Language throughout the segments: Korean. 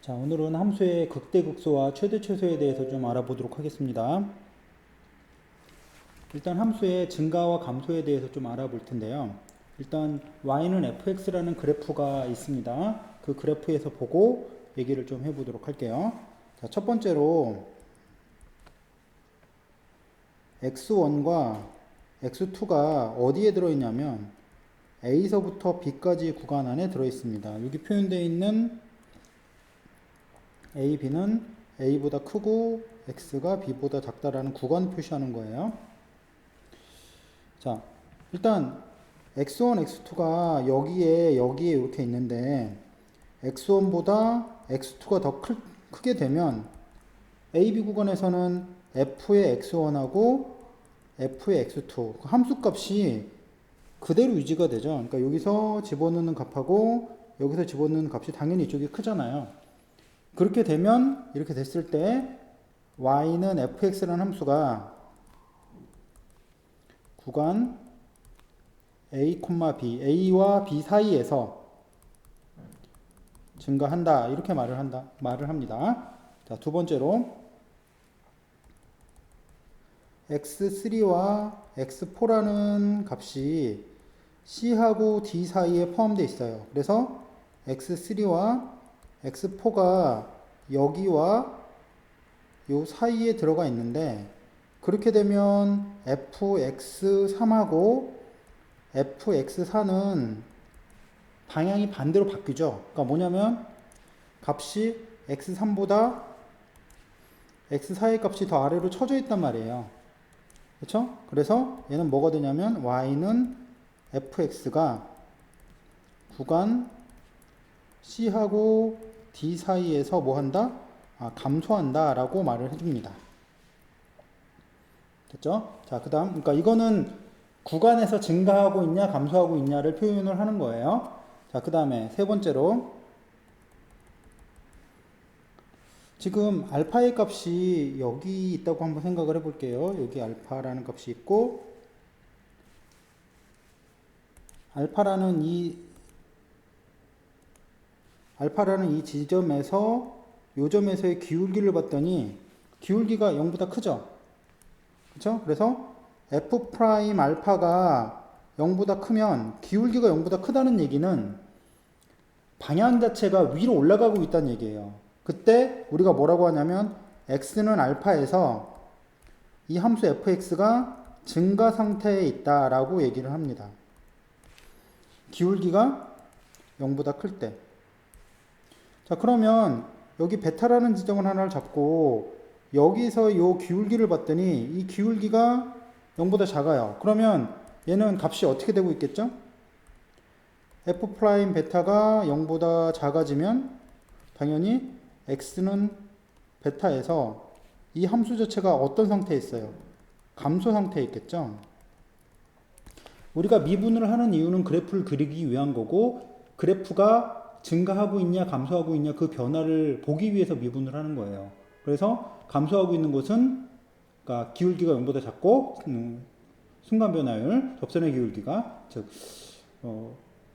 자, 오늘은 함수의 극대극소와 최대최소에 대해서 좀 알아보도록 하겠습니다. 일단 함수의 증가와 감소에 대해서 좀 알아볼 텐데요. 일단 y는 fx라는 그래프가 있습니다. 그 그래프에서 보고 얘기를 좀 해보도록 할게요. 자, 첫 번째로 x1과 x2가 어디에 들어있냐면 a서부터 b까지 구간 안에 들어있습니다. 여기 표현되어 있는 a, b는 a보다 크고 x가 b보다 작다라는 구간 표시하는 거예요. 자, 일단 x1, x2가 여기에 이렇게 있는데 x1보다 x2가 더 크게 되면 a, b 구간에서는 f의 x1하고 f의 x2 함수값이 그대로 유지가 되죠. 그러니까 여기서 집어넣는 값하고 여기서 집어넣는 값이 당연히 이쪽이 크잖아요. 그렇게 되면 이렇게 됐을 때 y는 fx라는 함수가 구간 a, b, a와 b 사이에서 증가한다. 이렇게 말을 합니다. 자, 두 번째로 x3와 x4라는 값이 c하고 d 사이에 포함되어 있어요. 그래서 x3와 x4가 여기와 요 사이에 들어가 있는데 그렇게 되면 fx3하고 fx4는 방향이 반대로 바뀌죠. 그러니까 뭐냐면 값이 x3보다 x4의 값이 더 아래로 쳐져 있단 말이에요. 그렇죠? 그래서 얘는 뭐가 되냐면 y는 fx가 구간 c하고 d 사이에서 뭐 한다? 감소한다 라고 말을 해줍니다. 됐죠? 자, 그 다음 그러니까 이거는 구간에서 증가하고 있냐 감소하고 있냐를 표현을 하는 거예요. 자, 그 다음에 세 번째로 지금 알파의 값이 여기 있다고 한번 생각을 해볼게요. 여기 알파라는 값이 있고 알파라는 이 지점에서 요 점에서의 기울기를 봤더니 기울기가 0보다 크죠. 그렇죠? 그래서 f 프라임 알파가 0보다 크면 기울기가 0보다 크다는 얘기는 방향 자체가 위로 올라가고 있다는 얘기예요. 그때 우리가 뭐라고 하냐면 x는 알파에서 이 함수 fx가 증가 상태에 있다라고 얘기를 합니다. 기울기가 0보다 클 때. 자, 그러면 여기 베타라는 지점을 하나를 잡고 여기서 이 기울기를 봤더니 이 기울기가 0보다 작아요. 그러면 얘는 값이 어떻게 되고 있겠죠? f 프라임 베타가 0보다 작아지면 당연히 x는 베타에서 이 함수 자체가 어떤 상태에 있어요? 감소 상태에 있겠죠? 우리가 미분을 하는 이유는 그래프를 그리기 위한 거고 그래프가 증가하고 있냐 감소하고 있냐 그 변화를 보기 위해서 미분을 하는 거예요. 그래서 감소하고 있는 곳은 그러니까 기울기가 0보다 작고 순간 변화율 접선의 기울기가 즉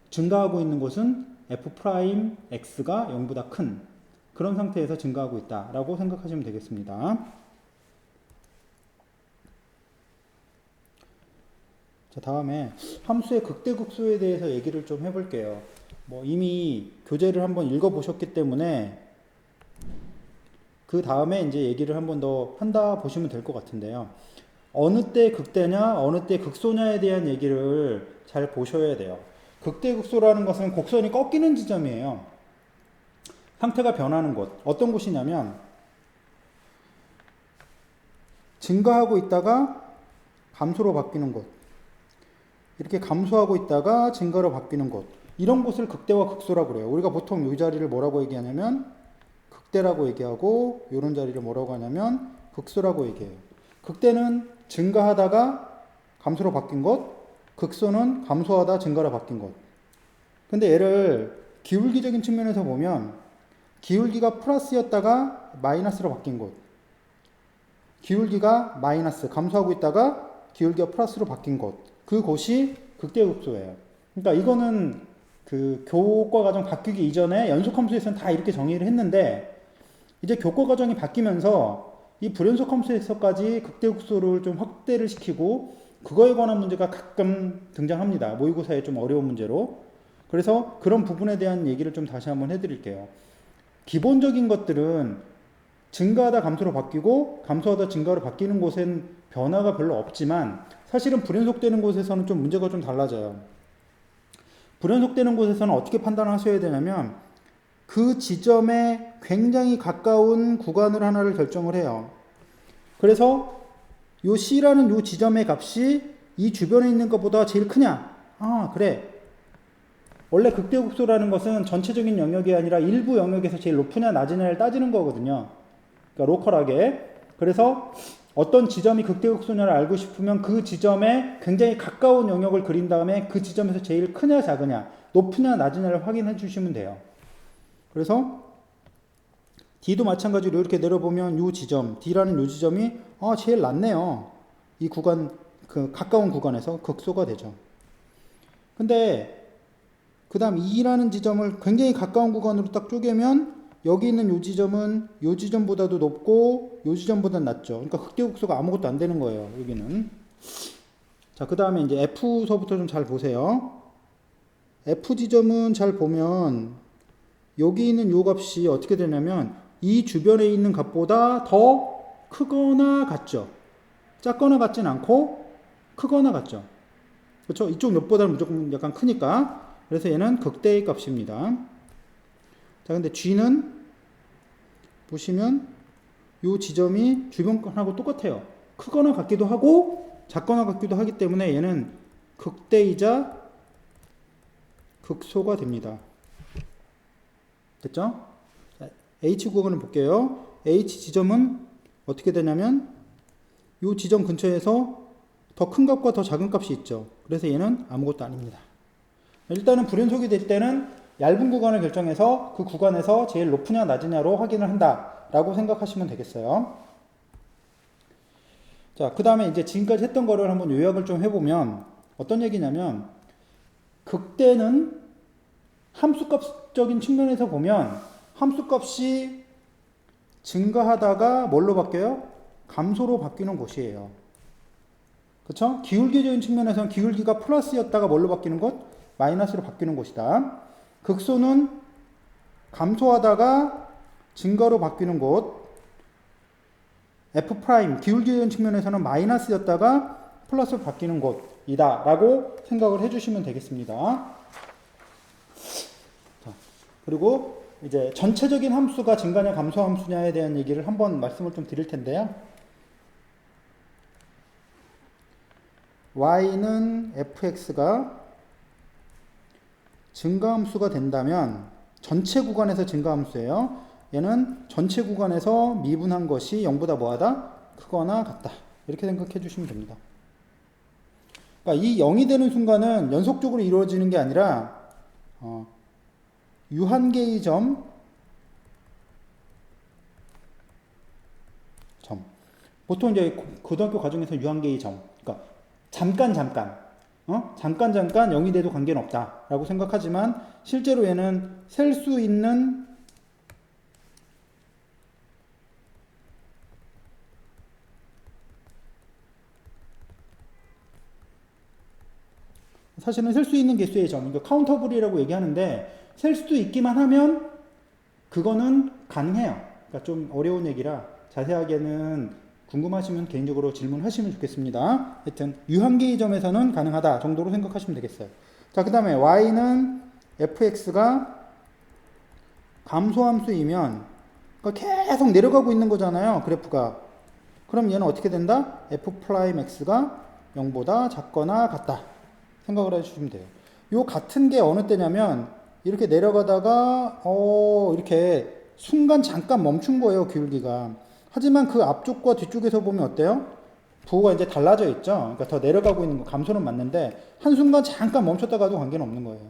증가하고 있는 곳은 f 프라임 x가 0보다 큰 그런 상태에서 증가하고 있다라고 생각하시면 되겠습니다. 자, 다음에 함수의 극대극소에 대해서 얘기를 좀 해볼게요. 뭐 이미 교재를 한번 읽어보셨기 때문에 그 다음에 이제 얘기를 한번 더 한다 보시면 될 것 같은데요. 어느 때 극대냐, 어느 때 극소냐에 대한 얘기를 잘 보셔야 돼요. 극대극소라는 것은 곡선이 꺾이는 지점이에요. 상태가 변하는 곳. 어떤 곳이냐면 증가하고 있다가 감소로 바뀌는 곳. 이렇게 감소하고 있다가 증가로 바뀌는 곳. 이런 곳을 극대와 극소라고 그래요. 우리가 보통 이 자리를 뭐라고 얘기하냐면 극대라고 얘기하고 이런 자리를 뭐라고 하냐면 극소라고 얘기해요. 극대는 증가하다가 감소로 바뀐 곳, 극소는 감소하다 증가로 바뀐 곳. 근데 얘를 기울기적인 측면에서 보면 기울기가 플러스였다가 마이너스로 바뀐 곳, 기울기가 마이너스 감소하고 있다가 기울기가 플러스로 바뀐 곳, 그곳이 극대극소예요. 그러니까 이거는 그 교과 과정 바뀌기 이전에 연속 함수에서는 다 이렇게 정의를 했는데 이제 교과 과정이 바뀌면서 이 불연속 함수에서까지 극대극소를 좀 확대를 시키고 그거에 관한 문제가 가끔 등장합니다. 모의고사에 좀 어려운 문제로. 그래서 그런 부분에 대한 얘기를 좀 다시 한번 해드릴게요. 기본적인 것들은 증가하다 감소로 바뀌고 감소하다 증가로 바뀌는 곳엔 변화가 별로 없지만 사실은 불연속되는 곳에서는 좀 문제가 좀 달라져요. 불연속되는 곳에서는 어떻게 판단하셔야 되냐면 그 지점에 굉장히 가까운 구간을 하나를 결정을 해요. 그래서 요 C라는 요 지점의 값이 이 주변에 있는 것보다 제일 크냐? 아, 그래. 원래 극대극소라는 것은 전체적인 영역이 아니라 일부 영역에서 제일 높으냐 낮으냐를 따지는 거거든요. 그러니까 로컬하게. 그래서 어떤 지점이 극대극소냐를 알고 싶으면 그 지점에 굉장히 가까운 영역을 그린 다음에 그 지점에서 제일 크냐 작으냐, 높으냐 낮으냐를 확인해 주시면 돼요. 그래서 D도 마찬가지로 이렇게 내려보면 이 지점, D라는 이 지점이 제일 낮네요. 이 구간, 그 가까운 구간에서 극소가 되죠. 근데 그 다음 E라는 지점을 굉장히 가까운 구간으로 딱 쪼개면 여기 있는 이 지점은 이 지점보다도 높고 이 지점보다는 낮죠. 그러니까 극대극소가 아무것도 안 되는 거예요. 여기는. 자, 그 다음에 이제 F서부터 좀 잘 보세요. F 지점은 잘 보면 여기 있는 이 값이 어떻게 되냐면 이 주변에 있는 값보다 더 크거나 같죠. 작거나 같진 않고 크거나 같죠. 그렇죠? 이쪽 옆보다는 무조건 약간 크니까. 그래서 얘는 극대의 값입니다. 자, 근데 G는 보시면 이 지점이 주변 하고 똑같아요. 크거나 같기도 하고 작거나 같기도 하기 때문에 얘는 극대이자 극소가 됩니다. 됐죠? 자, H 구간을 볼게요. H 지점은 어떻게 되냐면 이 지점 근처에서 더 큰 값과 더 작은 값이 있죠. 그래서 얘는 아무것도 아닙니다. 일단은 불연속이 될 때는 얇은 구간을 결정해서 그 구간에서 제일 높으냐 낮으냐로 확인을 한다라고 생각하시면 되겠어요. 자, 그 다음에 이제 지금까지 했던 거를 한번 요약을 좀 해보면 어떤 얘기냐면 극대는 함수값적인 측면에서 보면 함수값이 증가하다가 뭘로 바뀌어요? 감소로 바뀌는 곳이에요. 그렇죠? 기울기적인 측면에서는 기울기가 플러스였다가 뭘로 바뀌는 곳? 마이너스로 바뀌는 곳이다. 극소는 감소하다가 증가로 바뀌는 곳. F' 기울기적인 측면에서는 마이너스였다가 플러스로 바뀌는 곳이다 라고 생각을 해주시면 되겠습니다. 자, 그리고 이제 전체적인 함수가 증가냐 감소 함수냐에 대한 얘기를 한번 말씀을 좀 드릴 텐데요. y는 fx가 증가함수가 된다면 전체 구간에서 증가함수예요. 얘는 전체 구간에서 미분한 것이 0보다 뭐하다? 크거나 같다. 이렇게 생각해 주시면 됩니다. 그러니까 이 0이 되는 순간은 연속적으로 이루어지는 게 아니라 유한계의 점 보통 이제 고등학교 과정에서 유한계의 점 그러니까 잠깐 0이 돼도 관계는 없다라고 생각하지만 실제로 얘는 셀 수 있는 사실은 셀 수 있는 개수의 점, 그러니까 카운터블이라고 얘기하는데 셀 수도 있기만 하면 그거는 가능해요. 그러니까 좀 어려운 얘기라 자세하게는 궁금하시면 개인적으로 질문하시면 좋겠습니다. 하여튼 유한계의 점에서는 가능하다 정도로 생각하시면 되겠어요. 자, 그 다음에 y는 fx가 감소함수이면 그러니까 계속 내려가고 있는 거잖아요. 그래프가. 그럼 얘는 어떻게 된다? f'x가 0보다 작거나 같다. 생각을 해주시면 돼요. 요 같은 게 어느 때냐면 이렇게 내려가다가 이렇게 순간 잠깐 멈춘 거예요. 기울기가. 하지만 그 앞쪽과 뒤쪽에서 보면 어때요? 부호가 이제 달라져 있죠. 그러니까 더 내려가고 있는 거 감소는 맞는데 한순간 잠깐 멈췄다가도 관계는 없는 거예요.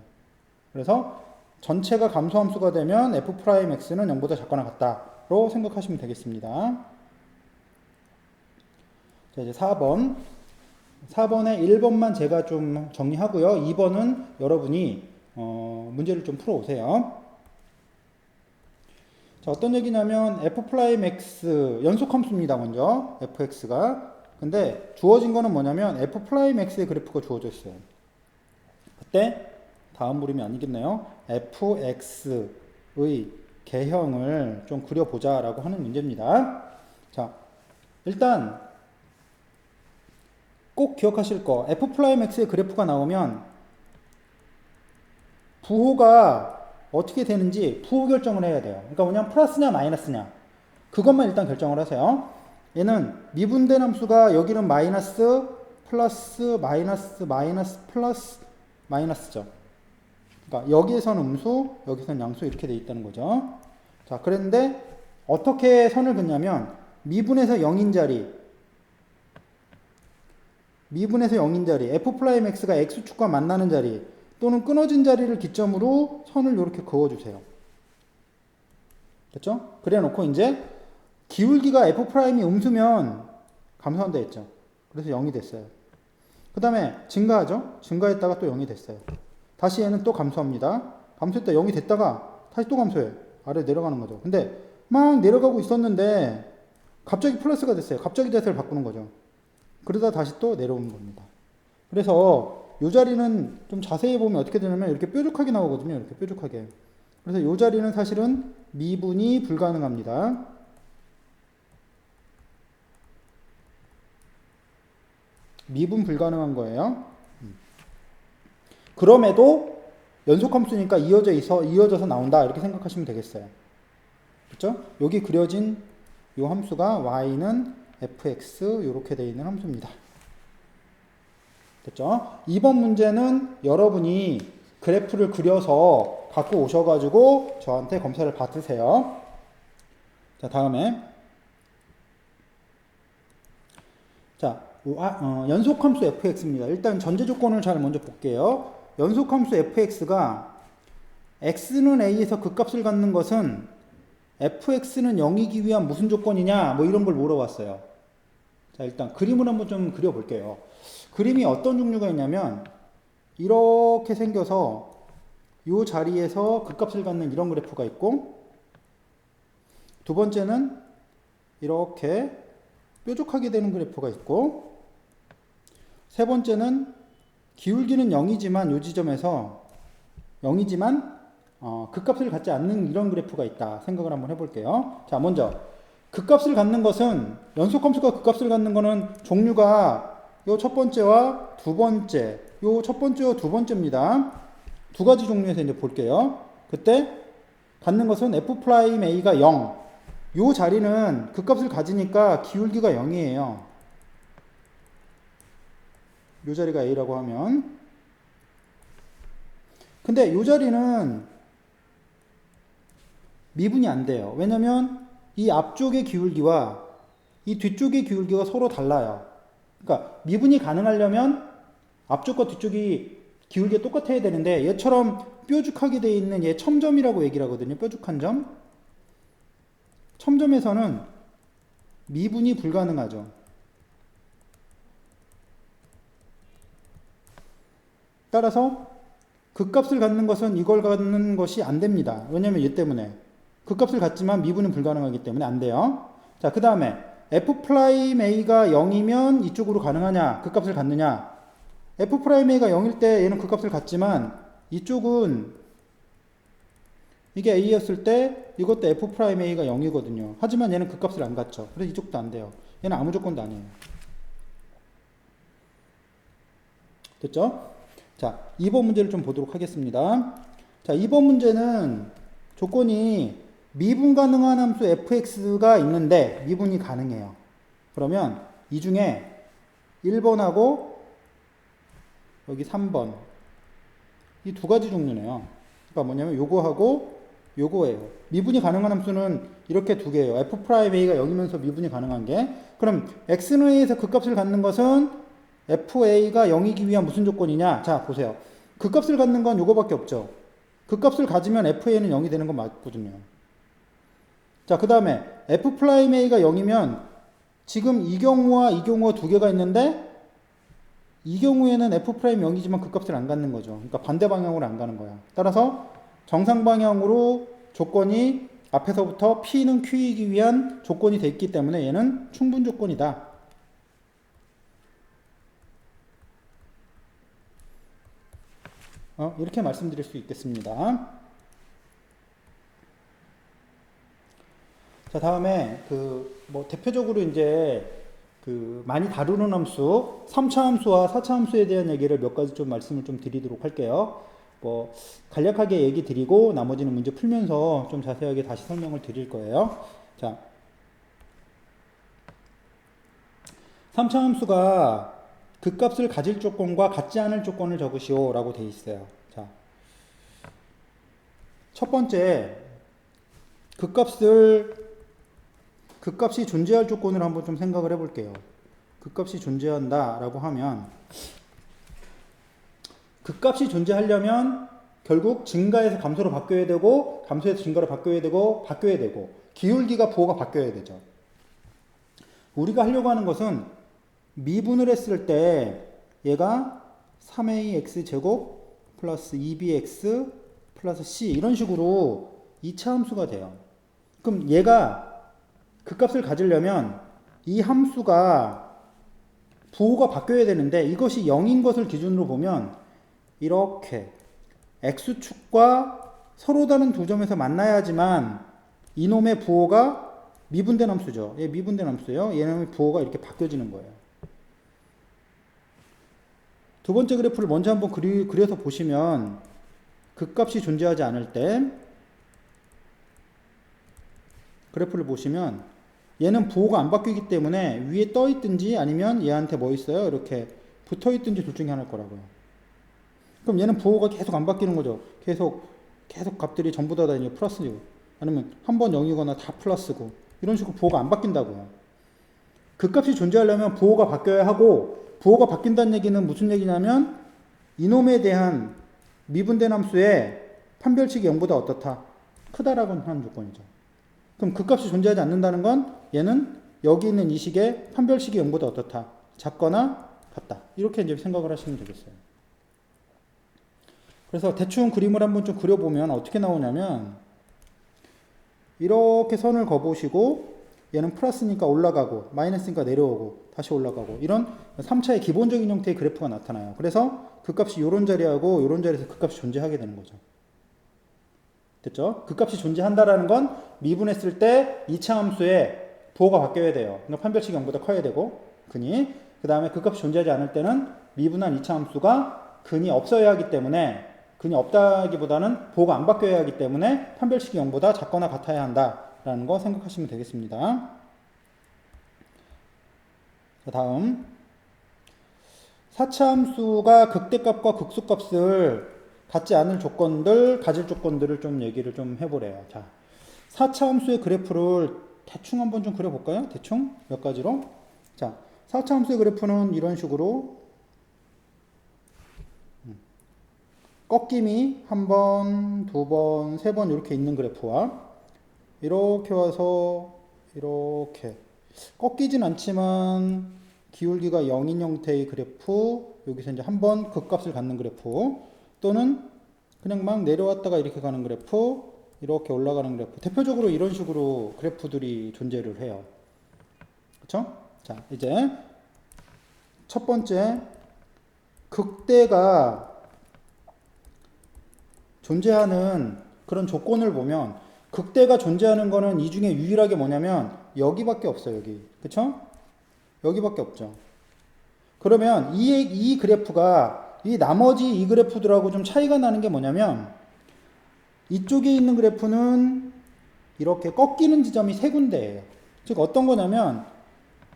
그래서 전체가 감소함수가 되면 f'x는 0보다 작거나 같다로 생각하시면 되겠습니다. 자, 이제 4번에 1번만 제가 좀 정리하고요. 2번은 여러분이 문제를 좀 풀어오세요. 자, 어떤 얘기냐면 f'(x) 연속함수입니다. 먼저 fx가. 근데 주어진 거는 뭐냐면 f'x의 그래프가 주어져 있어요. 그때 다음 물음이 아니겠네요. fx의 개형을 좀 그려보자 라고 하는 문제입니다. 자, 일단 꼭 기억하실 거, f'x의 그래프가 나오면 부호가 어떻게 되는지 부호 결정을 해야 돼요. 그러니까 뭐냐면 플러스냐 마이너스냐 그것만 일단 결정을 하세요. 얘는 미분된 함수가 여기는 마이너스 플러스 마이너스 마이너스 플러스 마이너스죠. 그러니까 여기에서는 음수, 여기서는 양수 이렇게 돼 있다는 거죠. 자, 그런데 어떻게 선을 긋냐면 미분에서 0인 자리 f'x가 x축과 만나는 자리 또는 끊어진 자리를 기점으로 선을 이렇게 그어주세요. 됐죠? 그래 놓고 이제 기울기가 f'이 음수면 감소한다 했죠. 그래서 0이 됐어요. 그 다음에 증가하죠? 증가했다가 또 0이 됐어요. 다시 얘는 또 감소합니다. 감소했다 0이 됐다가 다시 또 감소해. 아래 내려가는 거죠. 근데 막 내려가고 있었는데 갑자기 플러스가 됐어요. 갑자기 자세를 바꾸는 거죠. 그러다 다시 또 내려오는 겁니다. 그래서 이 자리는 좀 자세히 보면 어떻게 되냐면 이렇게 뾰족하게 나오거든요. 이렇게 뾰족하게. 그래서 이 자리는 사실은 미분이 불가능합니다. 미분 불가능한 거예요. 그럼에도 연속함수니까 이어져서 나온다 이렇게 생각하시면 되겠어요. 그렇죠? 여기 그려진 이 함수가 y는 fx 이렇게 되어 있는 함수입니다. 됐죠? 이번 문제는 여러분이 그래프를 그려서 갖고 오셔가지고 저한테 검사를 받으세요. 자, 다음에 자, 연속함수 fx입니다. 일단 전제 조건을 잘 먼저 볼게요. 연속함수 fx가 x는 a에서 극값을 갖는 것은 fx는 0이기 위한 무슨 조건이냐 뭐 이런 걸 물어봤어요. 자, 일단 그림을 한번 좀 그려볼게요. 그림이 어떤 종류가 있냐면 이렇게 생겨서 이 자리에서 극값을 갖는 이런 그래프가 있고, 두 번째는 이렇게 뾰족하게 되는 그래프가 있고, 세 번째는 기울기는 0이지만 이 지점에서 0이지만 극값을 갖지 않는 이런 그래프가 있다 생각을 한번 해볼게요. 자, 먼저 극값을 갖는 것은 연속함수가 극값을 갖는 거는 종류가 요 첫 번째와 두 번째, 요 첫 번째와 두 번째입니다. 두 가지 종류에서 이제 볼게요. 그때 갖는 것은 f'a가 0. 요 자리는 극값을 가지니까 기울기가 0이에요. 요 자리가 a라고 하면. 근데 요 자리는 미분이 안 돼요. 왜냐면 이 앞쪽의 기울기와 이 뒤쪽의 기울기가 서로 달라요. 그러니까 미분이 가능하려면 앞쪽과 뒤쪽이 기울기가 똑같아야 되는데 얘처럼 뾰족하게 되어 있는 얘 첨점이라고 얘기를 하거든요. 뾰족한 점. 첨점에서는 미분이 불가능하죠. 따라서 극값을 갖는 것은 이걸 갖는 것이 안 됩니다. 왜냐면 얘 때문에 극값을 갖지만 미분은 불가능하기 때문에 안 돼요. 자, 그 다음에 f'a가 0이면 이쪽으로 가능하냐? 극값을 갖느냐? f'a가 0일 때 얘는 극값을 갖지만 이쪽은 이게 a였을 때 이것도 f'a가 0이거든요. 하지만 얘는 극값을 안 갖죠. 그래서 이쪽도 안 돼요. 얘는 아무 조건도 아니에요. 됐죠? 자, 2번 문제를 좀 보도록 하겠습니다. 자, 2번 문제는 조건이 미분 가능한 함수 fx가 있는데 미분이 가능해요. 그러면 이 중에 1번하고 여기 3번 이 두 가지 종류네요. 그러니까 뭐냐면 요거하고 요거예요. 미분이 가능한 함수는 이렇게 두 개예요. f'a가 0이면서 미분이 가능한 게. 그럼 x는 a에서 극값을 갖는 것은 fa가 0이기 위한 무슨 조건이냐? 자, 보세요. 극값을 갖는 건 요거밖에 없죠. 극값을 가지면 fa는 0이 되는 건 맞거든요. 자, 그 다음에 f'a가 0이면 지금 이 경우와 이 경우가 두 개가 있는데 이 경우에는 F'0이지만 그 값을 안 갖는 거죠. 그러니까 반대 방향으로 안 가는 거야. 따라서 정상 방향으로 조건이 앞에서부터 P는 Q이기 위한 조건이 돼 있기 때문에 얘는 충분 조건이다. 이렇게 말씀드릴 수 있겠습니다. 자, 다음에 대표적으로 이제 많이 다루는 함수, 3차 함수와 4차 함수에 대한 얘기를 몇 가지 좀 말씀을 좀 드리도록 할게요. 간략하게 얘기 드리고 나머지는 문제 풀면서 좀 자세하게 다시 설명을 드릴 거예요. 자, 3차 함수가 극값을 가질 조건과 같지 않을 조건을 적으시오 라고 돼 있어요. 자, 첫 번째, 극값이 존재할 조건을 한번 좀 생각을 해볼게요. 극값이 존재한다 라고 하면, 극값이 존재하려면 결국 증가에서 감소로 바뀌어야 되고, 감소에서 증가로 바뀌어야 되고, 기울기가 부호가 바뀌어야 되죠. 우리가 하려고 하는 것은 미분을 했을 때 얘가 3ax제곱 플러스 2bx 플러스 c 이런 식으로 2차 함수가 돼요. 그럼 얘가 극값을 가지려면 이 함수가 부호가 바뀌어야 되는데 이것이 0인 것을 기준으로 보면 이렇게 x축과 서로 다른 두 점에서 만나야지만 이놈의 부호가 미분된 함수죠. 얘 미분된 함수예요. 얘는 부호가 이렇게 바뀌어지는 거예요. 두 번째 그래프를 먼저 한번 그려서 보시면 극값이 존재하지 않을 때 그래프를 보시면 얘는 부호가 안 바뀌기 때문에 위에 떠 있든지 아니면 얘한테 뭐 있어요? 이렇게 붙어 있든지 둘 중에 하나일 거라고요. 그럼 얘는 부호가 계속 안 바뀌는 거죠. 계속 값들이 전부 다 이제 플러스고 아니면 한 번 0이거나 다 플러스고 이런 식으로 부호가 안 바뀐다고요. 극값이 존재하려면 부호가 바뀌어야 하고 부호가 바뀐다는 얘기는 무슨 얘기냐면 이놈에 대한 미분된 함수의 판별식이 0보다 어떻다? 크다라고 하는 조건이죠. 그럼 극값이 존재하지 않는다는 건 얘는 여기 있는 이 식의 판별식이 0보다 어떻다? 작거나 같다. 이렇게 이제 생각을 하시면 되겠어요. 그래서 대충 그림을 한번 좀 그려보면 어떻게 나오냐면 이렇게 선을 그어보시고 얘는 플러스니까 올라가고 마이너스니까 내려오고 다시 올라가고 이런 3차의 기본적인 형태의 그래프가 나타나요. 그래서 극값이 이런 자리하고 이런 자리에서 극값이 존재하게 되는 거죠. 됐죠? 극값이 존재한다라는 건 미분했을 때 2차 함수의 부호가 바뀌어야 돼요. 그러니까 판별식이 0보다 커야 되고 근이 그 다음에 극값이 존재하지 않을 때는 미분한 2차 함수가 근이 없어야 하기 때문에 근이 없다기보다는 부호가 안 바뀌어야 하기 때문에 판별식이 0보다 작거나 같아야 한다라는 거 생각하시면 되겠습니다. 자, 다음 4차 함수가 극대값과 극소값을 갖지 않을 조건들, 가질 조건들을 좀 얘기를 좀 해보래요. 자, 4차 함수의 그래프를 대충 한번 좀 그려볼까요? 대충 몇 가지로. 자, 4차 함수의 그래프는 이런 식으로 꺾임이 한 번, 두 번, 세 번 이렇게 있는 그래프와 이렇게 와서 이렇게 꺾이진 않지만 기울기가 0인 형태의 그래프, 여기서 이제 한 번 극값을 갖는 그래프, 또는 그냥 막 내려왔다가 이렇게 가는 그래프, 이렇게 올라가는 그래프. 대표적으로 이런 식으로 그래프들이 존재를 해요. 그렇죠? 자, 이제 첫 번째 극대가 존재하는 그런 조건을 보면 극대가 존재하는 거는 이 중에 유일하게 뭐냐면 여기밖에 없어요. 여기. 그쵸? 여기밖에 없죠. 그러면 이 그래프가 이 나머지 이 그래프들하고 좀 차이가 나는 게 뭐냐면 이쪽에 있는 그래프는 이렇게 꺾이는 지점이 세 군데예요. 즉 어떤 거냐면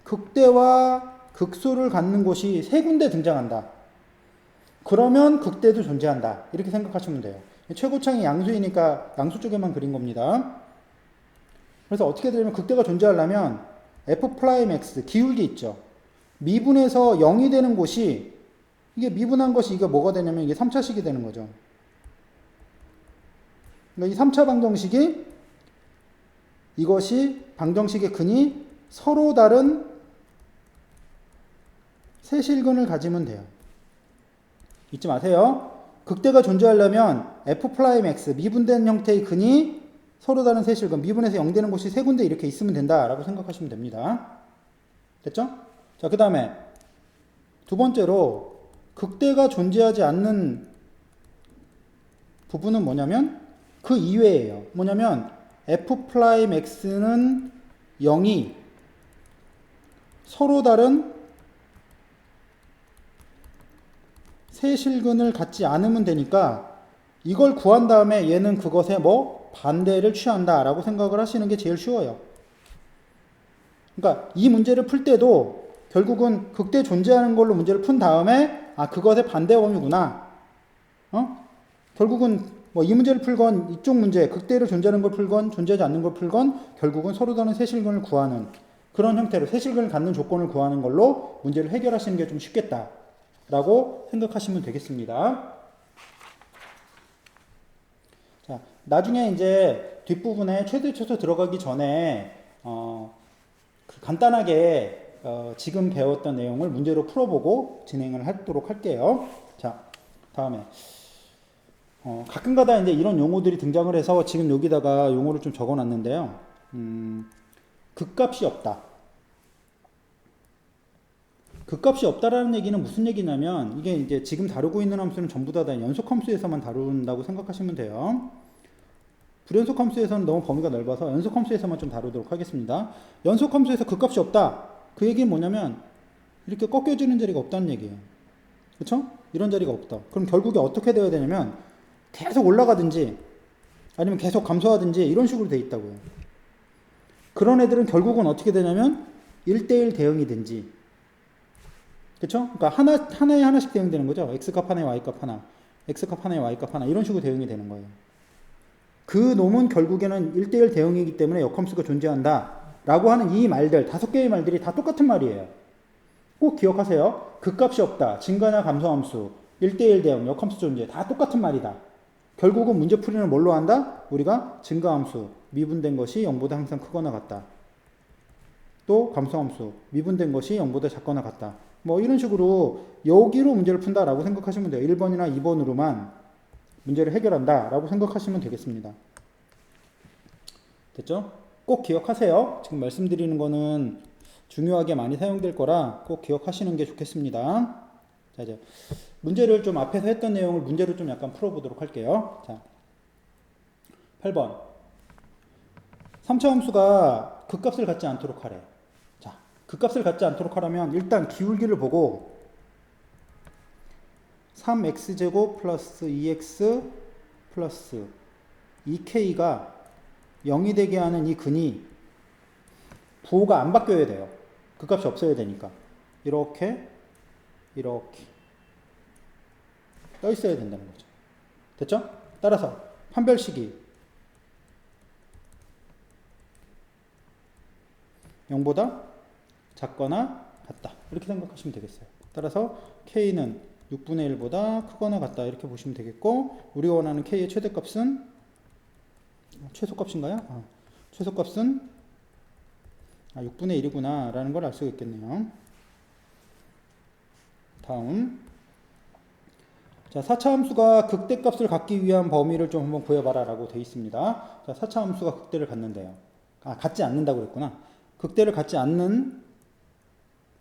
극대와 극소를 갖는 곳이 세 군데 등장한다. 그러면 극대도 존재한다. 이렇게 생각하시면 돼요. 최고창이 양수이니까 양수 쪽에만 그린 겁니다. 그래서 어떻게 되냐면 극대가 존재하려면 F'X 기울기 있죠. 미분해서 0이 되는 곳이 이게 미분한 것이 이게 뭐가 되냐면 이게 3차식이 되는 거죠. 그러니까 이 3차 방정식이 이것이 방정식의 근이 서로 다른 세 실근을 가지면 돼요. 잊지 마세요. 극대가 존재하려면 f'(x) 미분된 형태의 근이 서로 다른 세실근 미분에서 0 되는 곳이 세 군데 이렇게 있으면 된다라고 생각하시면 됩니다. 됐죠? 자, 그 다음에 두 번째로 극대가 존재하지 않는 부분은 뭐냐면 그 이외예요. 뭐냐면 f'x는 0이 서로 다른 세실근을 갖지 않으면 되니까 이걸 구한 다음에 얘는 그것에 뭐 반대를 취한다 라고 생각을 하시는 게 제일 쉬워요. 그러니까 이 문제를 풀 때도 결국은 극대 존재하는 걸로 문제를 푼 다음에 아 그것의 반대 범위구나. 결국은 뭐 이 문제를 풀건 이쪽 문제 극대로 존재하는 걸 풀건 존재하지 않는 걸 풀건 결국은 서로 다른 세실근을 구하는 그런 형태로 세실근을 갖는 조건을 구하는 걸로 문제를 해결하시는 게 좀 쉽겠다라고 생각하시면 되겠습니다. 자, 나중에 이제 뒷부분에 최대 최소 들어가기 전에 간단하게 지금 배웠던 내용을 문제로 풀어보고 진행을 하도록 할게요. 자, 다음에 가끔가다 이제 이런 용어들이 등장을 해서 지금 여기다가 용어를 좀 적어놨는데요. 극값이 없다. 극값이 없다라는 얘기는 무슨 얘기냐면 이게 이제 지금 다루고 있는 함수는 전부 다 연속 함수에서만 다룬다고 생각하시면 돼요. 불연속 함수에서는 너무 범위가 넓어서 연속 함수에서만 좀 다루도록 하겠습니다. 연속 함수에서 극값이 없다. 그 얘기는 뭐냐면 이렇게 꺾여지는 자리가 없다는 얘기예요. 그렇죠? 이런 자리가 없다. 그럼 결국에 어떻게 되어야 되냐면 계속 올라가든지 아니면 계속 감소하든지 이런 식으로 돼 있다고요. 그런 애들은 결국은 어떻게 되냐면 1대1 대응이든지 그렇죠? 그러니까 하나에 하나씩 대응되는 거죠. x값 하나에 y값 하나, x값 하나에 y값 하나 이런 식으로 대응이 되는 거예요. 그 놈은 결국에는 1대1 대응이기 때문에 역함수가 존재한다 라고 하는 이 말들 5개의 말들이 다 똑같은 말이에요. 꼭 기억하세요. 극값이 없다, 증가나 감소함수, 1대1 대응, 역함수 존재 다 똑같은 말이다. 결국은 문제풀이는 뭘로 한다? 우리가 증가함수, 미분된 것이 0보다 항상 크거나 같다. 또 감소함수, 미분된 것이 0보다 작거나 같다. 뭐 이런 식으로 여기로 문제를 푼다라고 생각하시면 돼요. 1번이나 2번으로만 문제를 해결한다 라고 생각하시면 되겠습니다. 됐죠? 꼭 기억하세요. 지금 말씀드리는 거는 중요하게 많이 사용될 거라 꼭 기억하시는 게 좋겠습니다. 자, 이제 문제를 좀 앞에서 했던 내용을 문제로 좀 약간 풀어보도록 할게요. 자, 8번 3차 함수가 극값을 갖지 않도록 하래. 자, 극값을 갖지 않도록 하려면 일단 기울기를 보고 3x제곱 플러스 2x 플러스 2k가 0이 되게 하는 이 근이 부호가 안 바뀌어야 돼요. 극값이 없어야 되니까. 이렇게 떠 있어야 된다는 거죠. 됐죠? 따라서 판별식이 0보다 작거나 같다. 이렇게 생각하시면 되겠어요. 따라서 k는 6분의 1보다 크거나 같다. 이렇게 보시면 되겠고 우리가 원하는 k의 최대값은 최소값인가요? 최소값은 6분의 1이구나 라는 걸 알 수가 있겠네요. 다음 자, 4차 함수가 극대값을 갖기 위한 범위를 좀 한번 구해봐라 라고 되어 있습니다. 자, 4차 함수가 극대를 갖는데요. 갖지 않는다고 그랬구나. 극대를 갖지 않는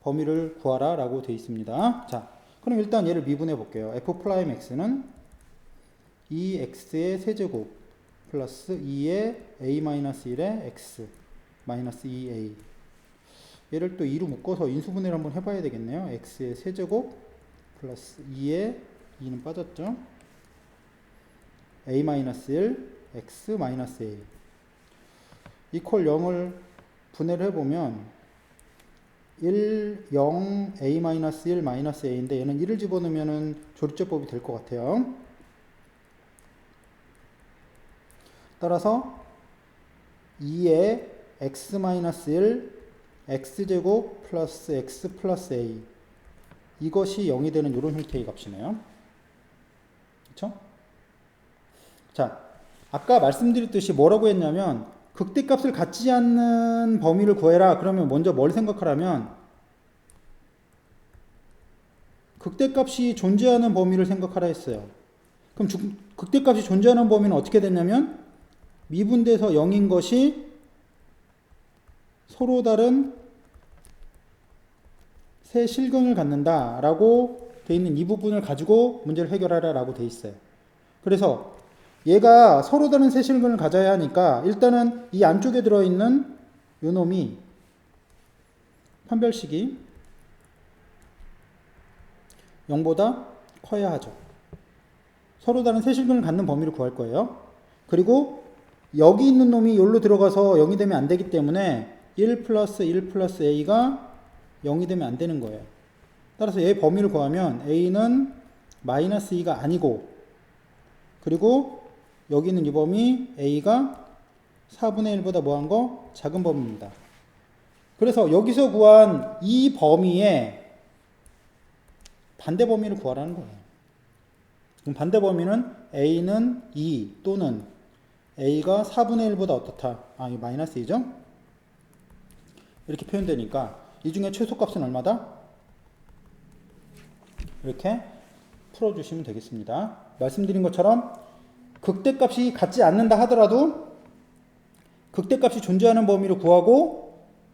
범위를 구하라 라고 되어 있습니다. 자, 그럼 일단 얘를 미분해 볼게요. f'x는 2x의 세제곱 플러스 2의 a-1의 x 마이너스 2a 얘를 또 2로 묶어서 인수분해를 한번 해봐야 되겠네요. x의 세제곱 플러스 2의 2는 빠졌죠. a-1 x 마이너스 a 이퀄 0을 분해를 해보면 1, 0, a-1, 마이너스 a인데 얘는 1을 집어넣으면 조립제법이 될 것 같아요. 따라서 2의 x-1 x제곱 플러스 x 플러스 a 이것이 0이 되는 이런 형태의 값이네요. 그렇죠? 자, 아까 말씀드렸듯이 뭐라고 했냐면 극대값을 갖지 않는 범위를 구해라. 그러면 먼저 뭘 생각하라면 극대값이 존재하는 범위를 생각하라 했어요. 그럼 극대값이 존재하는 범위는 어떻게 됐냐면 미분돼서 0인 것이 서로 다른 세 실근을 갖는다 라고 돼 있는 이 부분을 가지고 문제를 해결하라 라고 돼 있어요. 그래서 얘가 서로 다른 세 실근을 가져야 하니까 일단은 이 안쪽에 들어있는 요 놈이 판별식이 0보다 커야 하죠. 서로 다른 세 실근을 갖는 범위를 구할 거예요. 그리고 여기 있는 놈이 여기로 들어가서 0이 되면 안 되기 때문에 1 플러스 1 플러스 a가 0이 되면 안 되는 거예요. 따라서 얘 범위를 구하면 a는 마이너스 2가 아니고, 그리고 여기 있는 이 범위 a가 4분의 1보다 뭐한 거? 작은 범위입니다. 그래서 여기서 구한 이 범위의 반대 범위를 구하라는 거예요. 그럼 반대 범위는 a는 2 또는 a가 4분의 1보다 어떻다? 아, 이거 마이너스 2죠? 이렇게 표현되니까 이 중에 최소값은 얼마다? 이렇게 풀어주시면 되겠습니다. 말씀드린 것처럼 극대값이 같지 않는다 하더라도 극대값이 존재하는 범위를 구하고,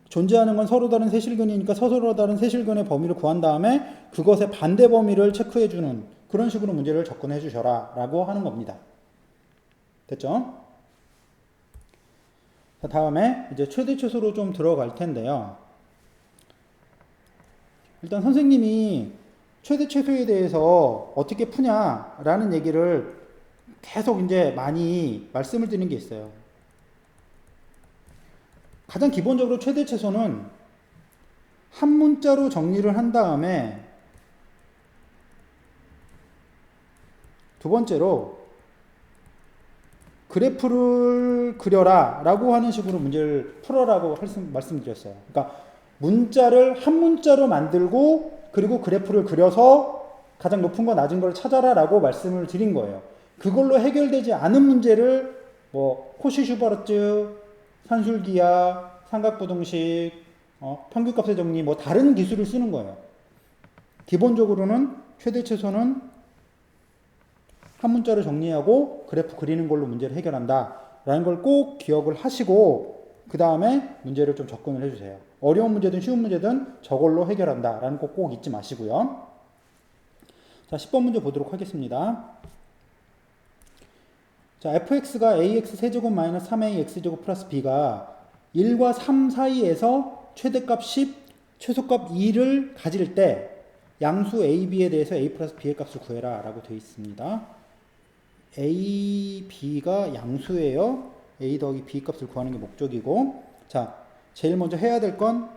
존재하는 건 서로 다른 세실근이니까 서로 다른 세실근의 범위를 구한 다음에 그것의 반대 범위를 체크해주는 그런 식으로 문제를 접근해 주셔라 라고 하는 겁니다. 됐죠? 자, 다음에 이제 최대 최소로 좀 들어갈 텐데요. 일단 선생님이 최대 최소에 대해서 어떻게 푸냐라는 얘기를 계속 이제 많이 말씀을 드리는 게 있어요. 가장 기본적으로 최대 최소는 한 문자로 정리를 한 다음에 두 번째로 그래프를 그려라 라고 하는 식으로 문제를 풀어라고 말씀드렸어요. 그러니까 문자를 한 문자로 만들고 그리고 그래프를 그려서 가장 높은 거 낮은 걸 찾아라 라고 말씀을 드린 거예요. 그걸로 해결되지 않은 문제를 뭐 코시-슈바르트, 산술기하, 삼각부등식, 평균값의 정리, 뭐 다른 기술을 쓰는 거예요. 기본적으로는 최대 최소는 한 문자로 정리하고 그래프 그리는 걸로 문제를 해결한다 라는 걸 꼭 기억을 하시고 그 다음에 문제를 좀 접근을 해주세요. 어려운 문제든 쉬운 문제든 저걸로 해결한다 라는 거 꼭 잊지 마시고요. 자, 10번 문제 보도록 하겠습니다. 자, fx가 ax 세제곱 마이너스 3ax제곱 플러스 b가 1과 3 사이에서 최대값 10, 최소값 2를 가질 때 양수 a, b에 대해서 a 플러스 b의 값을 구해라 라고 되어 있습니다. a, b가 양수예요. a 더하기 b 값을 구하는 게 목적이고, 자, 제일 먼저 해야 될 건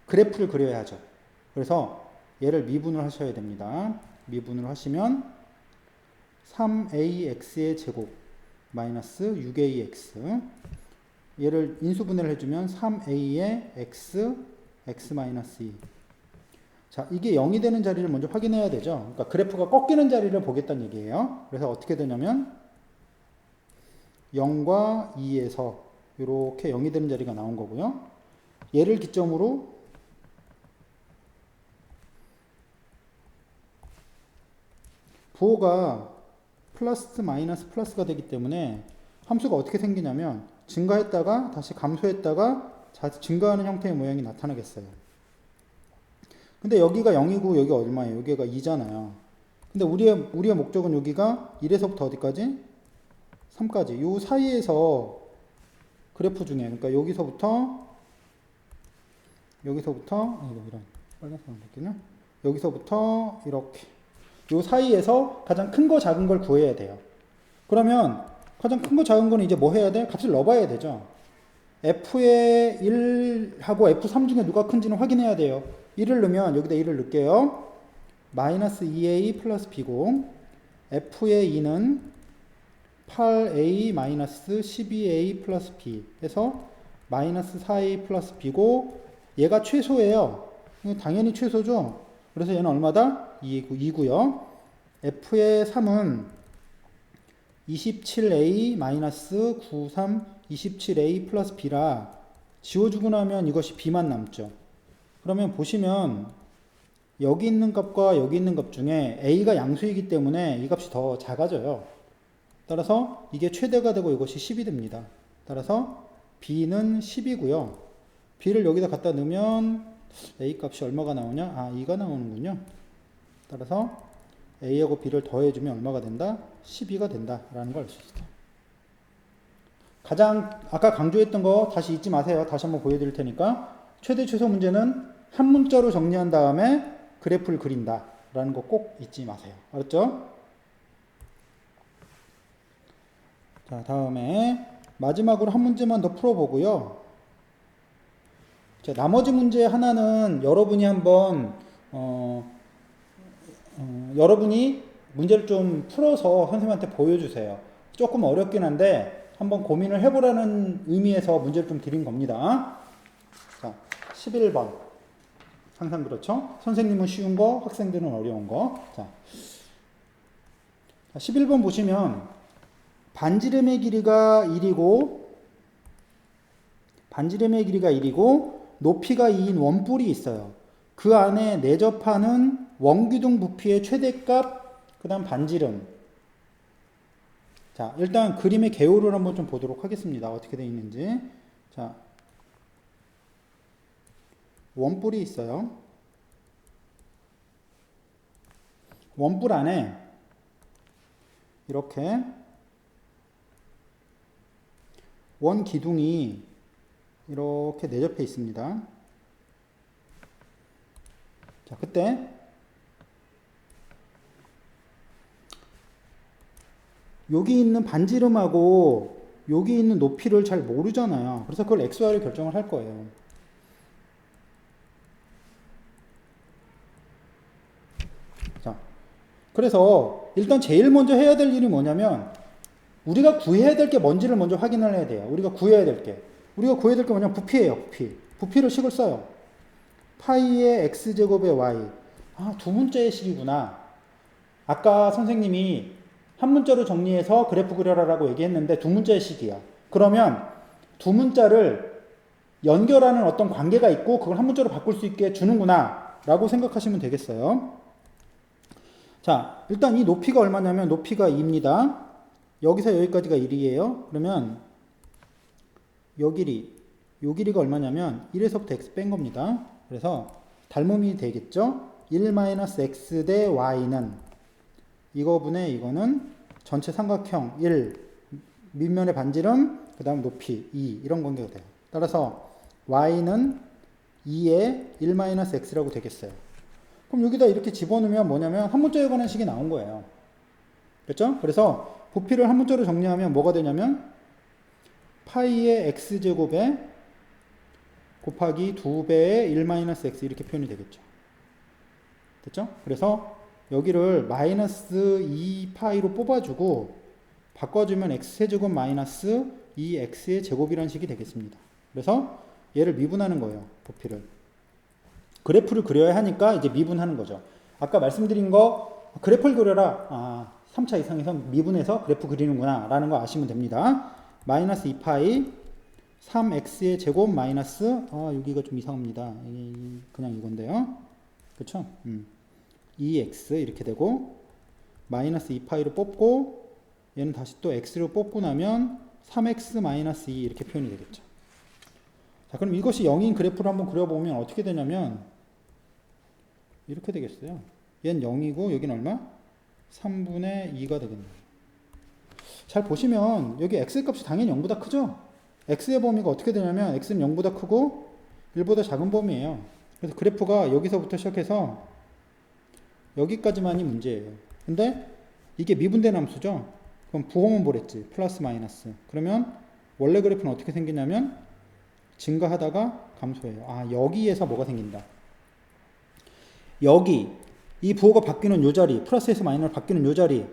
그래프를 그려야 하죠. 그래서 얘를 미분을 하셔야 됩니다. 미분을 하시면 3ax의 제곱 마이너스 6ax, 얘를 인수분해를 해주면 3a의 x, x 마이너스 2. 자, 이게 0이 되는 자리를 먼저 확인해야 되죠. 그러니까 그래프가 꺾이는 자리를 보겠다는 얘기예요. 그래서 어떻게 되냐면 0과 2에서 이렇게 0이 되는 자리가 나온 거고요. 얘를 기점으로 부호가 플러스 마이너스 플러스가 되기 때문에 함수가 어떻게 생기냐면 증가했다가 다시 감소했다가 증가하는 형태의 모양이 나타나겠어요. 근데 여기가 0이고 여기가 얼마예요? 여기가 2잖아요. 근데 우리의 목적은 여기가 1에서부터 어디까지? 3까지. 요 사이에서 그래프 중에, 그러니까 여기서부터 이런 빨간색 바뀌나? 여기서부터 이렇게 요 사이에서 가장 큰 거 작은 걸 구해야 돼요. 그러면 가장 큰 거 작은 거는 이제 뭐 해야 돼? 값을 넣어봐야 되죠. f의 1하고 f3 중에 누가 큰지는 확인해야 돼요. 1을 넣으면 여기다 1을 넣을게요. 마이너스 2a 플러스 b고 f의 2는 8a 마이너스 12a 플러스 b 해서 마이너스 4a 플러스 b고 얘가 최소예요. 당연히 최소죠. 그래서 얘는 얼마다? 2고요. f의 3은 27a 마이너스 93 27a 플러스 b라 지워주고 나면 이것이 b만 남죠. 그러면 보시면 여기 있는 값과 여기 있는 값 중에 a가 양수이기 때문에 이 값이 더 작아져요. 따라서 이게 최대가 되고 이것이 10이 됩니다. 따라서 b는 10이고요. b를 여기다 갖다 넣으면 a 값이 얼마가 나오냐? 아, 2가 나오는군요. 따라서 a하고 b를 더해주면 얼마가 된다? 12가 된다라는 걸 알 수 있어요. 가장 아까 강조했던 거 다시 잊지 마세요. 다시 한번 보여드릴 테니까 최대 최소 문제는 한 문자로 정리한 다음에 그래프를 그린다 라는 거 꼭 잊지 마세요. 알았죠? 자, 다음에 마지막으로 한 문제만 더 풀어보고요. 자, 나머지 문제 하나는 여러분이 한번 여러분이 문제를 좀 풀어서 선생님한테 보여주세요. 조금 어렵긴 한데 한번 고민을 해보라는 의미에서 문제를 좀 드린 겁니다. 자, 11번. 항상 그렇죠? 선생님은 쉬운 거, 학생들은 어려운 거. 자, 11번 보시면 반지름의 길이가 1이고 높이가 2인 원뿔이 있어요. 그 안에 내접하는 원기둥 부피의 최대값, 그 다음 반지름. 자, 일단 그림의 개요를 한번 좀 보도록 하겠습니다. 어떻게 되어 있는지. 자, 원뿔이 있어요. 원뿔 안에 이렇게 원 기둥이 이렇게 내접해 있습니다. 자, 그때 여기 있는 반지름하고 여기 있는 높이를 잘 모르잖아요. 그래서 그걸 XY를 결정을 할 거예요. 자, 그래서 일단 제일 먼저 해야 될 일이 뭐냐면 우리가 구해야 될 게 뭔지를 먼저 확인을 해야 돼요. 우리가 구해야 될 게 뭐냐면 부피예요. 부피를 식을 써요. 파이의 x제곱의 y. 아, 두 문자의 식이구나. 아까 선생님이 한 문자로 정리해서 그래프 그려라라고 얘기했는데 두 문자의 식이야. 그러면 두 문자를 연결하는 어떤 관계가 있고 그걸 한 문자로 바꿀 수 있게 주는구나 라고 생각하시면 되겠어요. 자, 일단 이 높이가 얼마냐면 높이가 2입니다. 여기서 여기까지가 1이에요. 그러면 요 길이가 얼마냐면 1에서부터 x 뺀 겁니다. 그래서 닮음이 되겠죠. 1-x 대 y는 이거분의 이거는 전체 삼각형 1, 밑면의 반지름, 그 다음 높이 2 이런 관계가 돼요. 따라서 y는 2의 1-x라고 되겠어요. 그럼 여기다 이렇게 집어넣으면 뭐냐면 한 문자에 관한 식이 나온 거예요. 그렇죠? 그래서 부피를 한 문자로 정리하면 뭐가 되냐면 파이의 x제곱에 곱하기 2배의 1-x 이렇게 표현이 되겠죠. 됐죠? 그래서 여기를 마이너스 2파이로 뽑아주고 바꿔주면 x제곱 마이너스 2x의 제곱이라는 식이 되겠습니다. 그래서 얘를 미분하는 거예요. 부피를. 그래프를 그려야 하니까 이제 미분하는 거죠. 아까 말씀드린 거 그래프를 그려라. 아, 3차 이상에서 미분해서 그래프 그리는구나 라는 거 아시면 됩니다. 마이너스 2파이 3x의 제곱 마이너스 여기가 좀 이상합니다. 그냥 이건데요. 그렇죠? 2x 이렇게 되고 마이너스 2파이로 뽑고 얘는 다시 또 x로 뽑고 나면 3x 마이너스 2 이렇게 표현이 되겠죠. 자, 그럼 이것이 0인 그래프를 한번 그려보면 어떻게 되냐면 이렇게 되겠어요. 얘는 0이고 여기는 얼마? 3분의 2가 되겠네요. 잘 보시면 여기 x 값이 당연히 0보다 크죠? x의 범위가 어떻게 되냐면 x는 0보다 크고 1보다 작은 범위예요. 그래서 그래프가 여기서부터 시작해서 여기까지만이 문제예요. 근데 이게 미분된 함수죠? 그럼 부호는 뭐랬지? 플러스 마이너스. 그러면 원래 그래프는 어떻게 생기냐면 증가하다가 감소해요. 아, 여기에서 뭐가 생긴다. 여기 이 부호가 바뀌는 요 자리, 플러스에서 마이너스로 바뀌는 요 자리,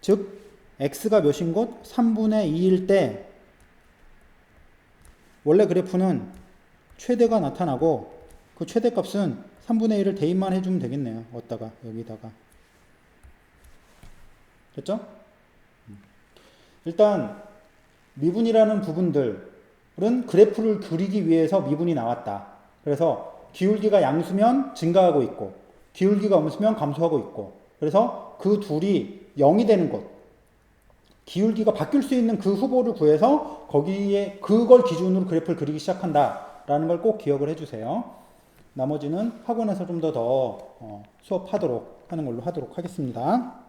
즉 x가 몇인 것? 3분의 2일 때 원래 그래프는 최대가 나타나고 그 최대값은 3분의 1을 대입만 해주면 되겠네요. 어디다가 여기다가. 됐죠? 일단 미분이라는 부분들은 그래프를 그리기 위해서 미분이 나왔다. 그래서 기울기가 양수면 증가하고 있고 기울기가 없으면 감소하고 있고. 그래서 그 둘이 0이 되는 것. 기울기가 바뀔 수 있는 그 후보를 구해서 거기에 그걸 기준으로 그래프를 그리기 시작한다라는 걸 꼭 기억을 해주세요. 나머지는 학원에서 좀 더 수업하도록 하는 걸로 하도록 하겠습니다.